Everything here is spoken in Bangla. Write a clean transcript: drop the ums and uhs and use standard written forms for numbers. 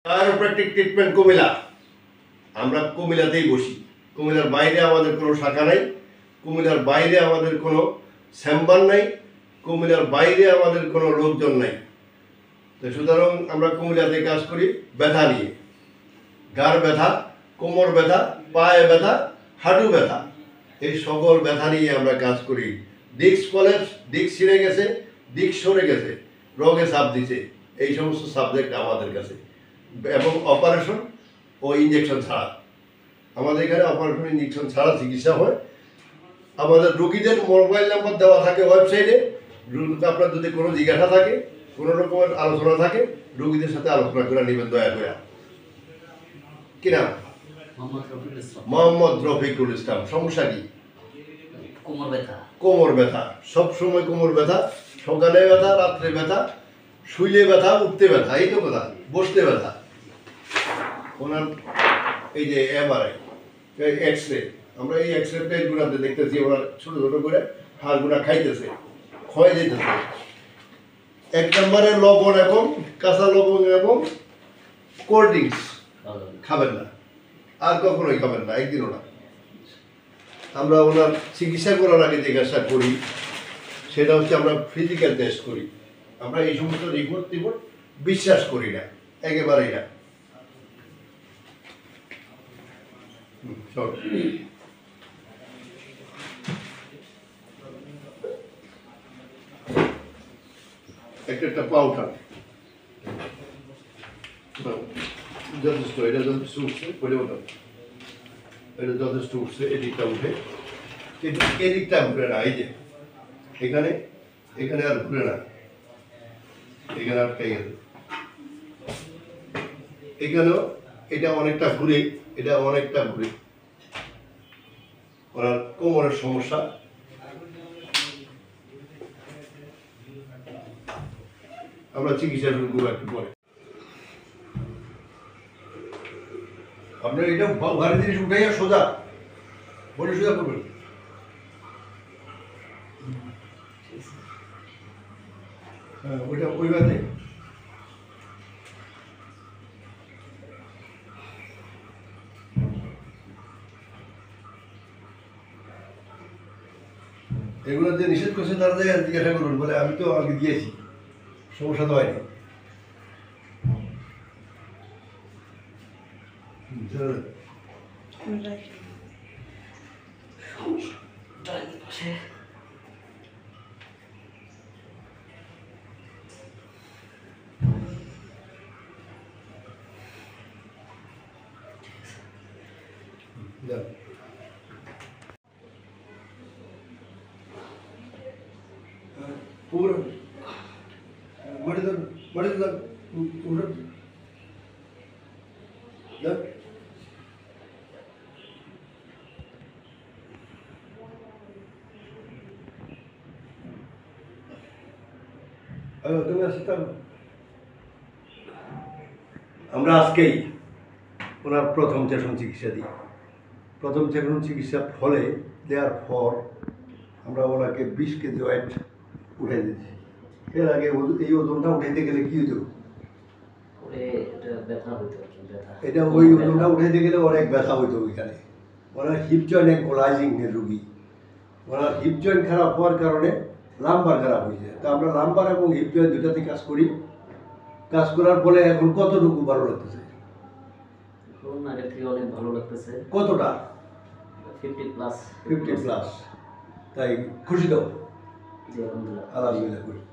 চিরোপ্র্যাকটিক ট্রিটমেন্ট কুমিল্লা। আমরা কুমিল্লাতেই বসি। কুমিল্লার বাইরে আমাদের কোনো শাখা নাই, কুমিল্লার বাইরে আমাদের কোনো চেম্বার নাই, কুমিল্লার বাইরে আমাদের কোনো লোকজন নাই। তো সুতরাং আমরা কুমিল্লাতে কাজ করি ব্যথা নিয়ে, গাড় ব্যথা, কোমর ব্যথা, পায়ে ব্যথা, হাঁটু ব্যথা, এই সকল ব্যথা নিয়ে আমরা কাজ করি। ডিস্ক কলেপস, ডিস্ক ছিঁড়ে গেছে, ডিস্ক সরে গেছে, রোগে চাপ দিছে, এই সমস্ত সাবজেক্ট আমাদের কাছে, এবং অপারেশন ও ইঞ্জেকশন ছাড়া। আমাদের এখানে অপারেশন ইঞ্জেকশন ছাড়া চিকিৎসা হয়। আমাদের রোগীদের মোবাইল নাম্বার দেওয়া থাকে ওয়েবসাইটে। আপনার যদি কোনো জিজ্ঞাসা থাকে, কোনো রকমের আলোচনা থাকে, রোগীদের সাথে আলোচনা করে নেবেন দয়া করে। কি নাম? মোহাম্মদ রফিকুল ইসলাম। সমস্যা কি? কোমর ব্যথা। কোমর ব্যথা, সবসময় কোমর ব্যথা, সকালে ব্যথা, রাত্রে ব্যথা, শুইলে ব্যথা, উঠতে ব্যথা, এই তো কথা, বসতে ব্যথা। ওনার এই যে এমআরআই, এক্স রে, আমরা এই এক্স রে প্লেটগুলোতে দেখতেছি ওরা ছোটো ছোটো করে হাড়গুলা খাইতেছে, ক্ষয় যেতেছে। 1 নম্বরে লবণ এবং কাঁচা লবণ এবং কোল্ড ড্রিঙ্কস খাবেন না, আর কখনোই খাবেন না, একদিনও না। আমরা ওনার চিকিৎসা করার আগে জিজ্ঞাসা করি, সেটা হচ্ছে আমরা ফিজিক্যাল টেস্ট করি। আমরা এই সমস্ত রিপোর্ট বিশ্বাস করি না, একেবারেই না। একটা পাউডার যথেষ্ট, এটা যথেষ্ট উঠছে, পড়ে ওঠা, এটা যথেষ্ট উঠছে, এদিকটা উঠে, এদিকটা ঘুরে না, এই যে এখানে, এখানে আর ঘুরে না, এখানে আটকে গেছে, এখানেও এটা অনেকটা ঘুরে, এটা অনেকটা ঘুরে। ওনার কোমরের সমস্যা, আমরা চিকিৎসা শুরু করবো একটু পরে। আপনার এটা ভারী জিনিস উঠাইয়া সোজা বলে সোজা করবেন। হ্যাঁ, ওইটা ওই বাদে এগুলো যে নিষেধ করছে তারা জায়গায় জিজ্ঞাসা করুন, বলে আমি তো আগে দিয়েছি, সমস্যা তো হয়নি। पूरा बड़े पूरा আমরা আজকেই ওনার প্রথম সেশন চিকিৎসা দিই। প্রথম সেশন চিকিৎসা ফলে দেওয়ার পর আমরা ওনাকে 20 কেজি ওয়েট উঠে দিয়েছি। এর আগে এই ওজনটা উঠাইতে গেলে কি হতো? এটা ওই ওজনটা উঠাইতে গেলে অনেক ব্যথা হইতো ওইখানে। ওনার হিপ জয়েন্ট অ্যাঙ্কোলাইজিংয়ের রুগী, ওনার হিপ জয়েন্ট খারাপ হওয়ার কারণে লাম্বার খারাপ হয়েছে। তা আমরা লাম্বার এবং হিপ জয়েন্ট দুটাতে কাজ করি। কাজ করার ফলে এখন কতটুকু ভালো লাগতেছে? আগের থেকে অনেক ভালো লাগতেছে। কতটা? 50+। 50+। তাই খুশি তো? জি, আলহামদুলিল্লাহ। আলহামদুলিল্লাহ খুশি।